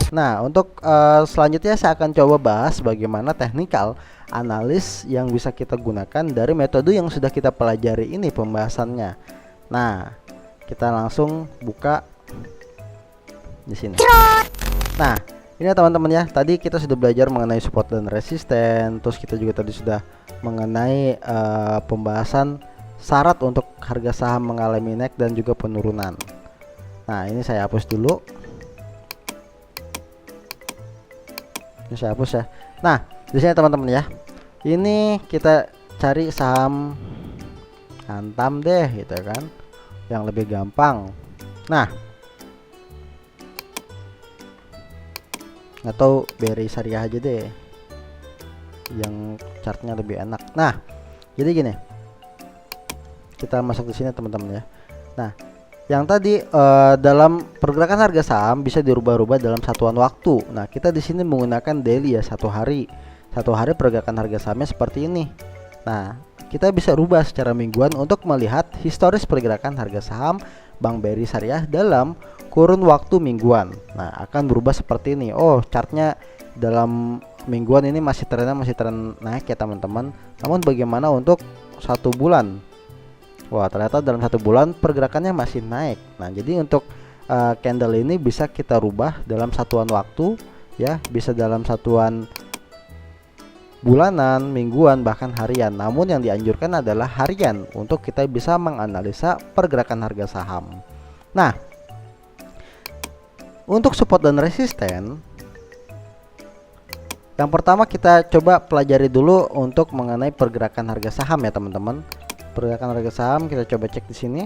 Nah, untuk selanjutnya saya akan coba bahas bagaimana teknikal analis yang bisa kita gunakan dari metode yang sudah kita pelajari ini pembahasannya. Nah, kita langsung buka di sini. Nah, ini ya teman-teman ya. Tadi kita sudah belajar mengenai support dan resisten. Terus kita juga tadi sudah mengenai pembahasan syarat untuk harga saham mengalami naik dan juga penurunan. Nah, ini saya hapus dulu. Ini saya hapus ya. Nah, di sini teman-teman ya. Ini kita cari saham Antam deh gitu kan. Yang lebih gampang. Nah, atau BRI Syariah aja deh. Yang chartnya lebih enak. Nah, jadi gini. Kita masuk ke sini teman-teman ya. Nah, yang tadi dalam pergerakan harga saham bisa dirubah-rubah dalam satuan waktu. Nah, kita di sini menggunakan daily ya, satu hari. Satu hari pergerakan harga sahamnya seperti ini. Nah, kita bisa rubah secara mingguan untuk melihat historis pergerakan harga saham Bank BRI Syariah dalam kurun waktu mingguan. Nah, akan berubah seperti ini. Oh, chartnya dalam mingguan ini masih tren naik ya teman-teman. Namun bagaimana untuk satu bulan? Wah, ternyata dalam satu bulan pergerakannya masih naik. Nah, jadi untuk candle ini bisa kita rubah dalam satuan waktu ya, bisa dalam satuan bulanan, mingguan, bahkan harian. Namun yang dianjurkan adalah harian untuk kita bisa menganalisa pergerakan harga saham. Nah, untuk support dan resisten, yang pertama kita coba pelajari dulu untuk mengenai pergerakan harga saham ya teman-teman. Pergerakan harga saham kita coba cek di sini.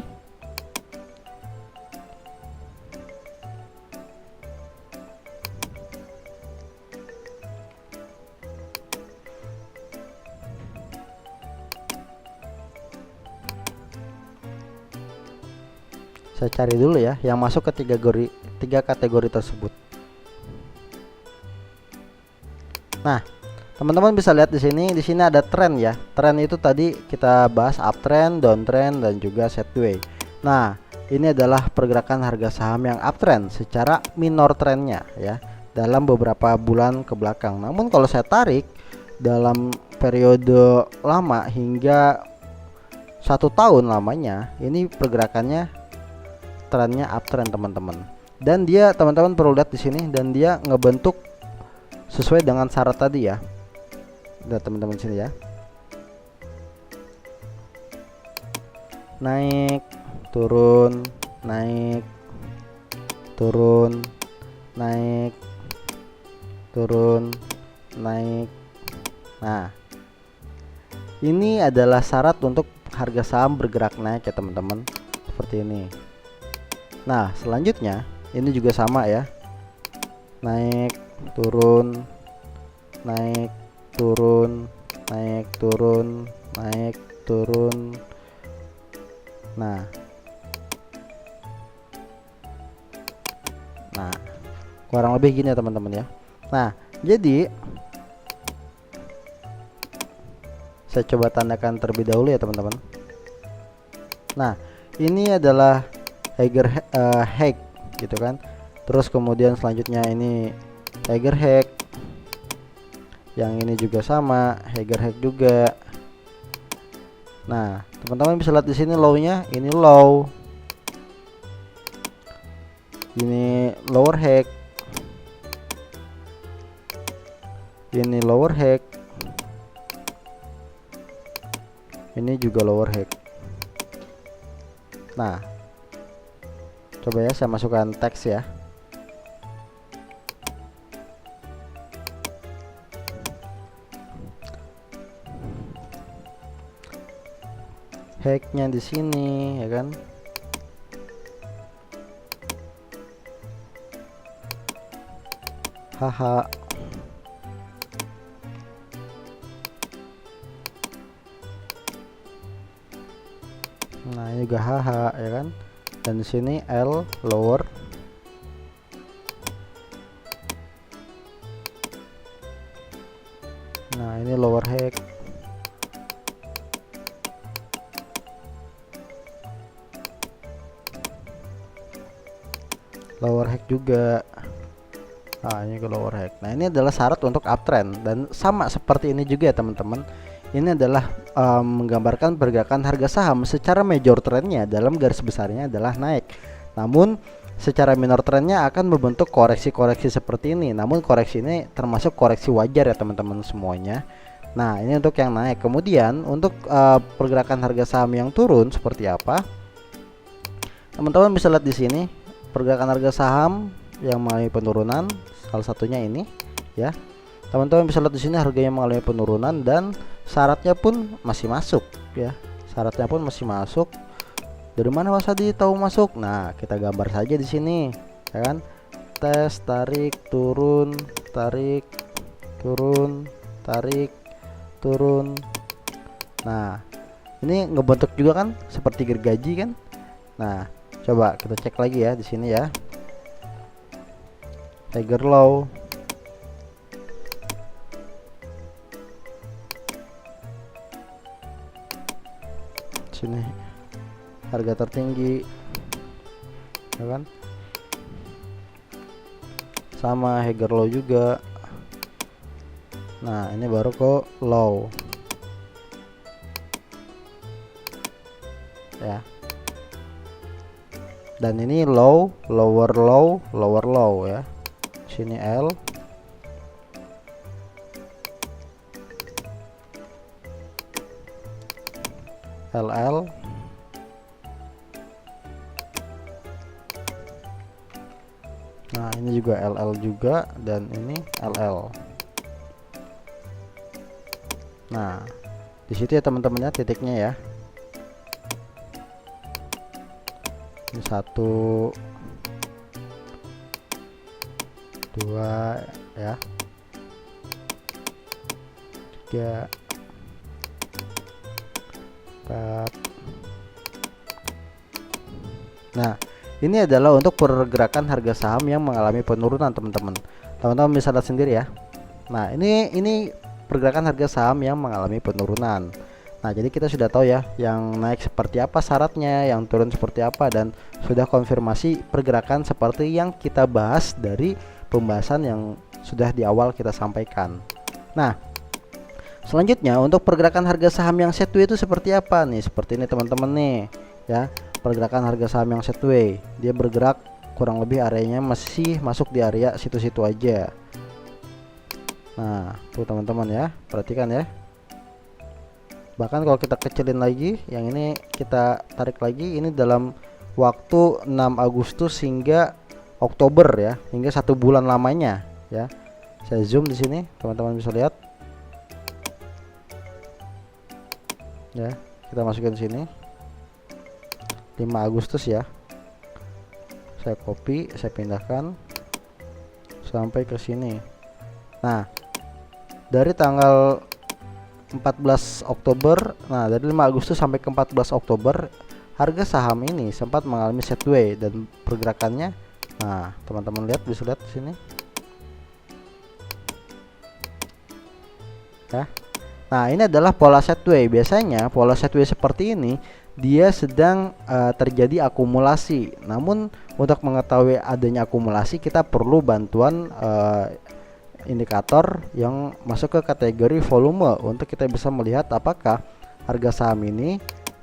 Saya cari dulu ya yang masuk ke tiga kategori tersebut. Nah, teman-teman bisa lihat di sini. Di sini ada tren ya. Tren itu tadi kita bahas uptrend, downtrend, dan juga sideways. Nah, ini adalah pergerakan harga saham yang uptrend secara minor trennya ya dalam beberapa bulan ke belakang. Namun kalau saya tarik dalam periode lama hingga 1 tahun lamanya, ini pergerakannya trennya uptrend teman-teman. Dan dia teman-teman perlu lihat di sini, dan dia ngebentuk sesuai dengan syarat tadi ya. Lihat teman-teman sini ya. Naik, turun, naik, turun, naik, turun, naik. Nah, ini adalah syarat untuk harga saham bergerak naik ya teman-teman. Seperti ini. Nah, selanjutnya ini juga sama ya. Naik, turun, naik, turun, naik, turun, naik, turun. Nah, kurang lebih gini ya teman-teman ya. Nah, jadi saya coba tandakan terlebih dahulu ya teman-teman. Nah, ini adalah Hegger gitu kan. Terus kemudian selanjutnya ini Hegger Heg. Yang ini juga sama, Hegger Heg juga. Nah, teman-teman bisa lihat di sini low-nya, ini low. Ini lower Heg. Ini lower Heg. Ini juga lower Heg. Nah, coba ya saya masukkan teks ya. Hacknya di sini ya kan. Haha. Nah, ini juga haha ya kan. Dan di sini L lower. Nah, ini lower hack. Lower hack juga. Nah, ini ke lower high. Nah, ini adalah syarat untuk uptrend dan sama seperti ini juga ya teman-teman. Ini adalah menggambarkan pergerakan harga saham secara major trendnya dalam garis besarnya adalah naik. Namun secara minor trendnya akan membentuk koreksi-koreksi seperti ini. Namun koreksi ini termasuk koreksi wajar ya teman-teman semuanya. Nah, ini untuk yang naik. Kemudian untuk pergerakan harga saham yang turun seperti apa? Teman-teman bisa lihat di sini pergerakan harga saham yang mengalami penurunan, salah satunya ini ya. Teman-teman bisa lihat di sini harganya mengalami penurunan dan syaratnya pun masih masuk ya. Syaratnya pun masih masuk. Dari mana Mas Hadi tahu masuk? Nah, kita gambar saja di sini, ya kan? Tes, tarik, turun, tarik, turun, tarik, turun. Nah, ini ngebentuk juga kan seperti gergaji kan? Nah, coba kita cek lagi ya di sini ya. Tiger low. Sini harga tertinggi, ya kan? Sama Hager low juga. Nah, ini baru kok low ya. Dan ini low, lower low, lower low ya. Sini L, LL, nah ini juga LL juga, dan ini LL. Nah, di situ ya teman-temannya titiknya ya. Ini 1 2 ya, 3 4. Nah, ini adalah untuk pergerakan harga saham yang mengalami penurunan teman-teman. Teman-teman bisa lihat sendiri ya. Nah, ini pergerakan harga saham yang mengalami penurunan. Nah, jadi kita sudah tahu ya, yang naik seperti apa syaratnya, yang turun seperti apa, dan sudah konfirmasi pergerakan seperti yang kita bahas dari pembahasan yang sudah di awal kita sampaikan. Nah, selanjutnya untuk pergerakan harga saham yang sideways itu seperti apa nih? Seperti ini teman-teman nih, ya. Pergerakan harga saham yang sideways, dia bergerak kurang lebih areanya masih masuk di area situ-situ aja. Nah, tuh teman-teman ya, perhatikan ya. Bahkan kalau kita kecilin lagi, yang ini kita tarik lagi, ini dalam waktu 6 Agustus hingga Oktober ya, hingga 1 bulan lamanya ya. Saya zoom di sini, teman-teman bisa lihat. Ya, kita masukin sini. 5 Agustus ya. Saya copy, saya pindahkan sampai ke sini. Nah, dari tanggal 14 Oktober, nah dari 5 Agustus sampai ke 14 Oktober, harga saham ini sempat mengalami sideways dan pergerakannya, nah teman-teman lihat, bisa lihat di sini ya. Nah, ini adalah pola sideways. Biasanya pola sideways seperti ini dia sedang terjadi akumulasi. Namun untuk mengetahui adanya akumulasi, kita perlu bantuan indikator yang masuk ke kategori volume untuk kita bisa melihat apakah harga saham ini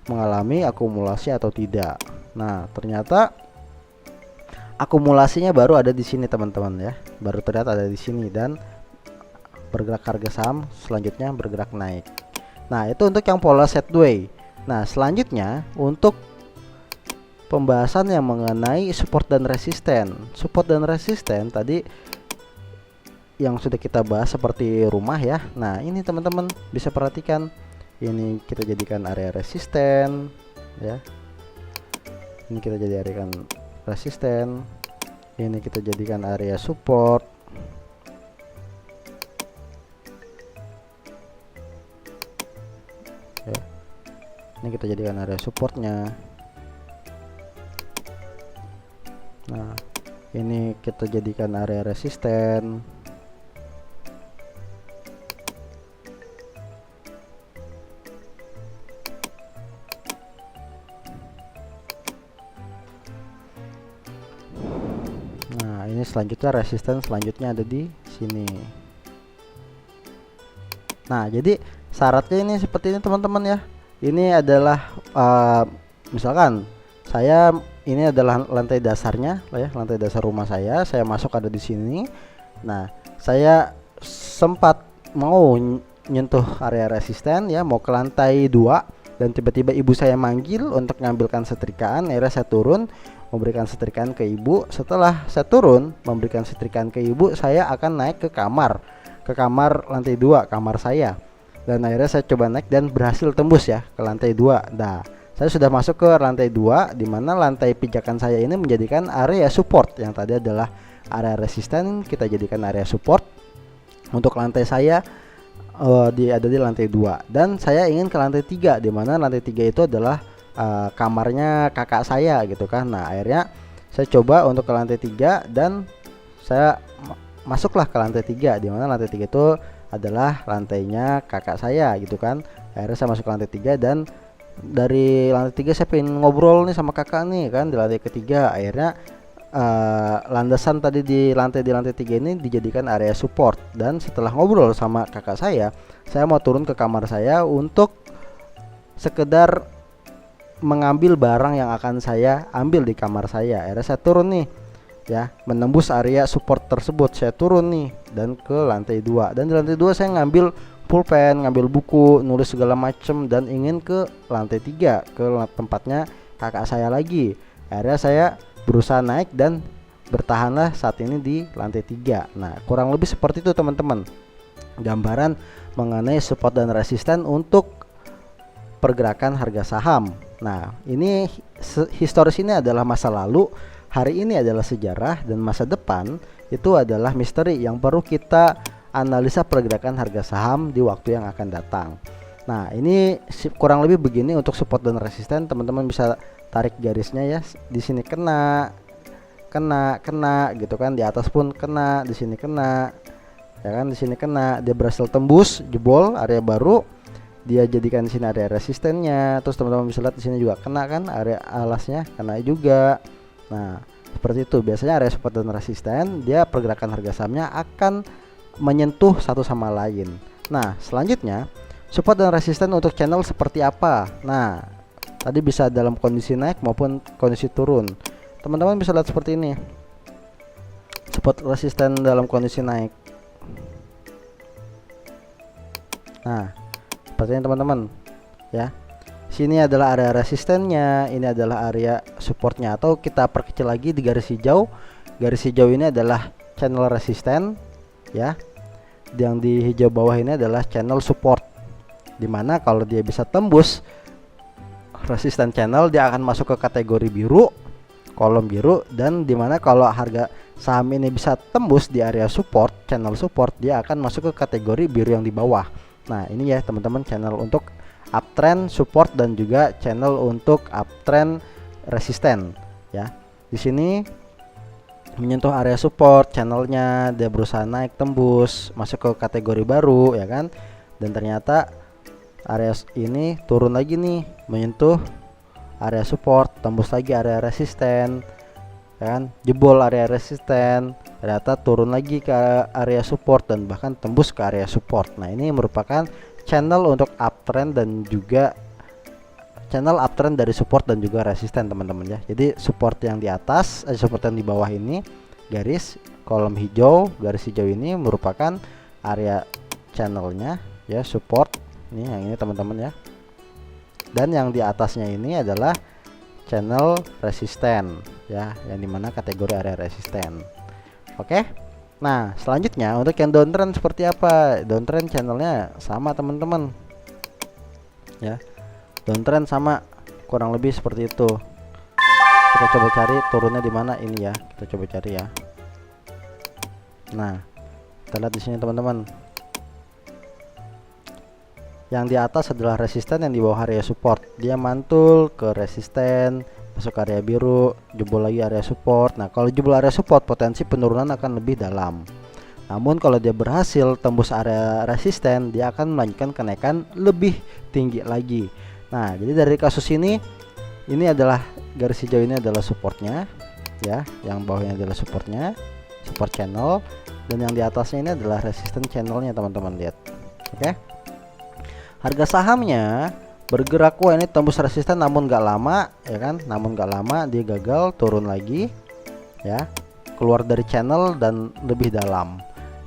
mengalami akumulasi atau tidak. Nah, ternyata akumulasinya baru ada di sini teman-teman ya, baru terlihat ada di sini, dan bergerak harga saham selanjutnya bergerak naik. Nah, itu untuk yang pola sideways. Nah, selanjutnya untuk pembahasan yang mengenai support dan resisten. Support dan resisten tadi yang sudah kita bahas seperti rumah ya. Nah, ini teman-teman bisa perhatikan, ini kita jadikan area resisten ya. Ini kita jadikan resisten, ini kita jadikan area support. Ya. Ini kita jadikan area supportnya. Nah, ini kita jadikan area resisten. Ini ini selanjutnya resisten selanjutnya ada di sini. Nah, jadi syaratnya ini seperti ini teman-teman ya. Ini adalah misalkan saya ini adalah lantai dasarnya ya, lantai dasar rumah saya masuk ada di sini. Nah, saya sempat mau nyentuh area resisten ya, mau ke lantai 2 dan tiba-tiba ibu saya manggil untuk mengambilkan setrikaan. Akhirnya saya turun memberikan setrikaan ke ibu. Setelah saya turun memberikan setrikaan ke ibu, saya akan naik ke kamar lantai 2, kamar saya. Dan akhirnya saya coba naik dan berhasil tembus ya ke lantai 2. Nah, saya sudah masuk ke lantai 2 di mana lantai pijakan saya ini menjadikan area support. Yang tadi adalah area resisten, kita jadikan area support. Untuk lantai saya ada di lantai 2 dan saya ingin ke lantai 3 di mana lantai 3 itu adalah kamarnya kakak saya gitu kan. Nah, akhirnya saya coba untuk ke lantai 3 dan saya masuklah ke lantai 3 di mana lantai 3 itu adalah lantainya kakak saya gitu kan. Akhirnya saya masuk ke lantai 3 dan dari lantai 3 saya pengen ngobrol nih sama kakak nih kan di lantai ketiga. Akhirnya landasan tadi di lantai 3 ini dijadikan area support. Dan setelah ngobrol sama kakak saya mau turun ke kamar saya untuk sekedar mengambil barang yang akan saya ambil di kamar saya. Akhirnya saya turun nih ya, menembus area support tersebut. Saya turun nih dan ke lantai 2. Dan di lantai 2 saya ngambil pulpen, ngambil buku, nulis segala macem dan ingin ke lantai 3 ke tempatnya kakak saya lagi. Akhirnya saya berusaha naik dan bertahanlah saat ini di lantai 3. Nah, kurang lebih seperti itu teman-teman, gambaran mengenai support dan resisten untuk pergerakan harga saham. Nah, ini historis ini adalah masa lalu, hari ini adalah sejarah, dan masa depan itu adalah misteri yang perlu kita analisa pergerakan harga saham di waktu yang akan datang. Nah, ini kurang lebih begini untuk support dan resisten. Teman-teman bisa tarik garisnya ya, di sini kena gitu kan, di atas pun kena, di sini kena ya kan, di sini kena, dia berhasil tembus, jebol area baru, dia jadikan di sini area resistennya. Terus teman-teman bisa lihat di sini juga kena kan, area alasnya kena juga. Nah, seperti itu biasanya area support dan resisten, dia pergerakan harga sahamnya akan menyentuh satu sama lain. Nah, selanjutnya support dan resisten untuk channel seperti apa? Nah, tadi bisa dalam kondisi naik maupun kondisi turun. Teman-teman bisa lihat seperti ini. Support resisten dalam kondisi naik. Nah, seperti ini teman-teman ya. Sini adalah area resistennya, ini adalah area supportnya, atau kita perkecil lagi di garis hijau. Garis hijau ini adalah channel resisten ya. Yang di hijau bawah ini adalah channel support. Dimana kalau dia bisa tembus resisten channel, dia akan masuk ke kategori biru, kolom biru. Dan dimana kalau harga saham ini bisa tembus di area support, channel support, dia akan masuk ke kategori biru yang di bawah. Nah, ini ya teman-teman, channel untuk uptrend support dan juga channel untuk uptrend resisten ya. Di sini menyentuh area support, channelnya dia berusaha naik tembus masuk ke kategori baru ya kan, dan ternyata area ini turun lagi nih, menyentuh area support, tembus lagi area resisten ya kan, jebol area resisten, ternyata turun lagi ke area support dan bahkan tembus ke area support. Nah, ini merupakan channel untuk uptrend dan juga channel uptrend dari support dan juga resisten teman-teman ya. Jadi support yang di atas, support yang di bawah ini, garis kolom hijau, garis hijau ini merupakan area channelnya ya, support. Ini yang ini teman-teman ya. Dan yang di atasnya ini adalah channel resisten ya, yang dimana kategori area resisten. Oke. Nah, selanjutnya untuk yang downtrend seperti apa? Downtrend channelnya sama teman-teman ya. Downtrend sama, kurang lebih seperti itu. Kita coba cari turunnya di mana ini ya. Kita coba cari ya. Nah, kita lihat di sini teman-teman. Yang di atas adalah resisten, yang di bawah area support. Dia mantul ke resisten, masuk ke area biru, jebol lagi area support. Nah, kalau jebol area support, potensi penurunan akan lebih dalam. Namun kalau dia berhasil tembus area resisten, dia akan melanjutkan kenaikan lebih tinggi lagi. Nah, jadi dari kasus ini adalah garis hijau ini adalah supportnya ya, yang bawahnya adalah supportnya support channel, dan yang di atasnya ini adalah resistance channelnya teman-teman, lihat. Oke. Harga sahamnya bergerak, wah ini tembus resisten namun nggak lama ya kan, namun nggak lama dia gagal, turun lagi ya, keluar dari channel dan lebih dalam,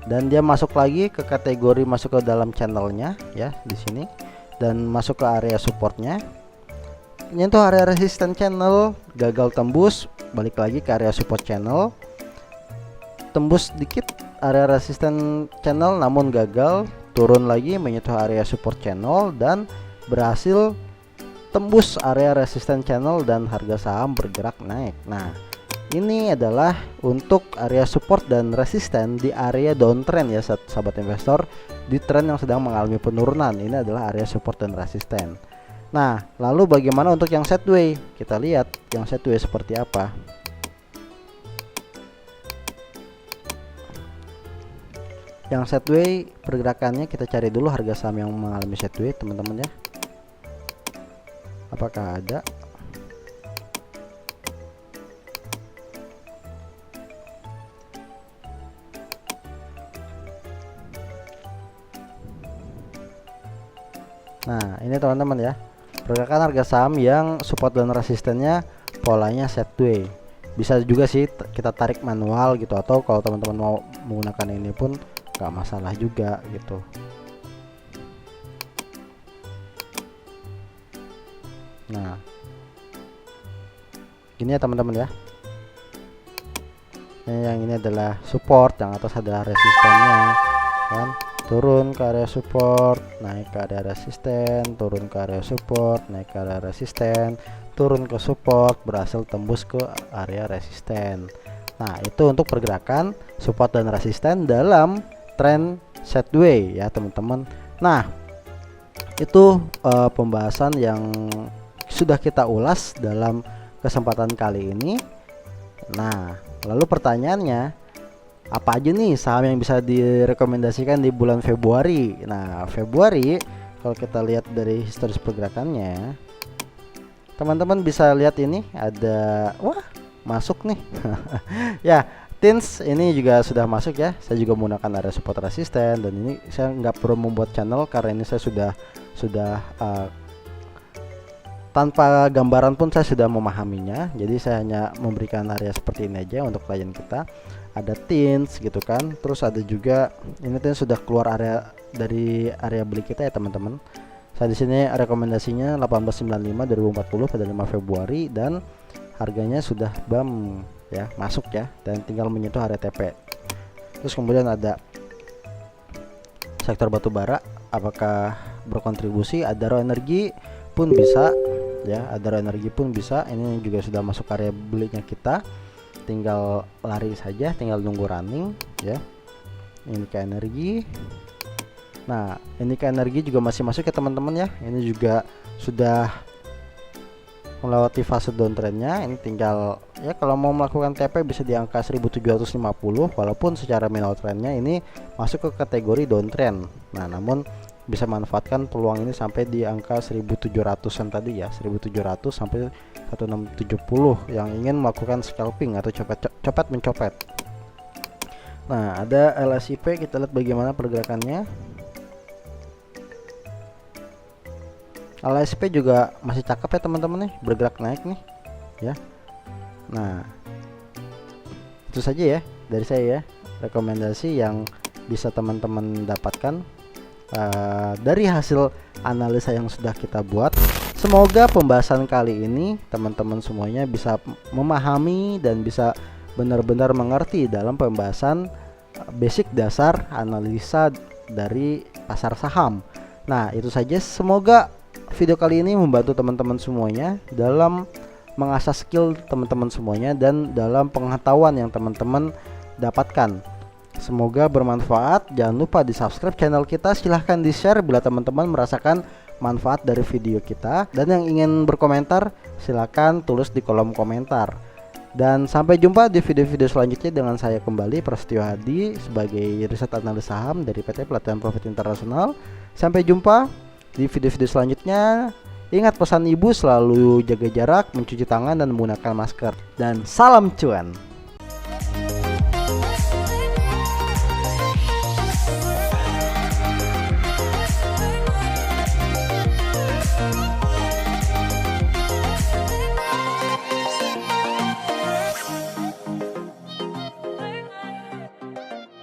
dan dia masuk lagi ke kategori masuk ke dalam channelnya ya di sini, dan masuk ke area supportnya, nyentuh area resisten channel, gagal tembus, balik lagi ke area support channel, tembus dikit area resisten channel namun gagal, turun lagi menyentuh area support channel dan berhasil tembus area resisten channel dan harga saham bergerak naik. Nah, ini adalah untuk area support dan resisten di area downtrend ya sahabat investor, di tren yang sedang mengalami penurunan. Ini adalah area support dan resisten. Nah, lalu bagaimana untuk yang sideways? Kita lihat yang sideways seperti apa. Yang sideways pergerakannya kita cari dulu harga saham yang mengalami sideways teman-teman ya. Apakah ada? Nah, ini teman-teman ya, pergerakan harga saham yang support dan resistennya polanya sideways. Bisa juga sih kita tarik manual gitu, atau kalau teman-teman mau menggunakan ini pun gak masalah juga gitu. Nah, gini ya teman-teman ya. Yang ini adalah support, yang atas adalah resistennya kan. Turun ke area support, naik ke area resisten, turun ke area support, naik ke area resisten, turun ke support, berhasil tembus ke area resisten. Nah, itu untuk pergerakan support dan resisten dalam tren sideways ya teman-teman. Nah, itu pembahasan yang sudah kita ulas dalam kesempatan kali ini. Nah, lalu pertanyaannya, apa aja nih saham yang bisa direkomendasikan di bulan Februari? Nah, Februari kalau kita lihat dari historis pergerakannya, teman-teman bisa lihat ini ada, wah masuk nih ya, Tins ini juga sudah masuk ya. Saya juga menggunakan area support resisten, dan ini saya nggak perlu membuat channel karena ini saya sudah tanpa gambaran pun saya sudah memahaminya. Jadi saya hanya memberikan area seperti ini aja untuk klien kita. Ada Tins gitu kan. Terus ada juga ini Tins sudah keluar area dari area beli kita ya teman-teman. Saya di sini rekomendasinya 1895 2040 pada 5 Februari, dan harganya sudah BAM ya, masuk ya, dan tinggal menyentuh area TP. Terus kemudian ada sektor batubara, apakah berkontribusi? Adaro Energi pun bisa ya, Adaro Energi pun bisa. Ini juga sudah masuk area belinya kita, tinggal lari saja, tinggal nunggu running ya. Ini ke energi. Nah, ini ke energi juga masih masuk ya teman-teman ya. Ini juga sudah melewati fase downtrendnya. Ini tinggal ya, kalau mau melakukan TP bisa di angka 1750, walaupun secara minimal trendnya ini masuk ke kategori downtrend. Nah, namun bisa manfaatkan peluang ini sampai di angka 1700-an tadi ya, 1700 sampai 1670 yang ingin melakukan scalping atau copet mencopet. Nah, ada LSIP, kita lihat bagaimana pergerakannya. LSP juga masih cakep ya teman-teman nih, bergerak naik nih ya. Nah, itu saja ya dari saya ya, rekomendasi yang bisa teman-teman dapatkan dari hasil analisa yang sudah kita buat. Semoga pembahasan kali ini teman-teman semuanya bisa memahami dan bisa benar-benar mengerti dalam pembahasan basic dasar analisa dari pasar saham. Nah, itu saja. Semoga video kali ini membantu teman-teman semuanya dalam mengasah skill teman-teman semuanya dan dalam pengetahuan yang teman-teman dapatkan. Semoga bermanfaat. Jangan lupa di subscribe channel kita, silahkan di share bila teman-teman merasakan manfaat dari video kita, dan yang ingin berkomentar silahkan tulis di kolom komentar. Dan sampai jumpa di video-video selanjutnya dengan saya kembali, Prasetyo Hadi, sebagai riset analis saham dari PT Pelatihan Profit Internasional. Sampai jumpa di video-video selanjutnya. Ingat pesan ibu, selalu jaga jarak, mencuci tangan, dan menggunakan masker. Dan salam cuan.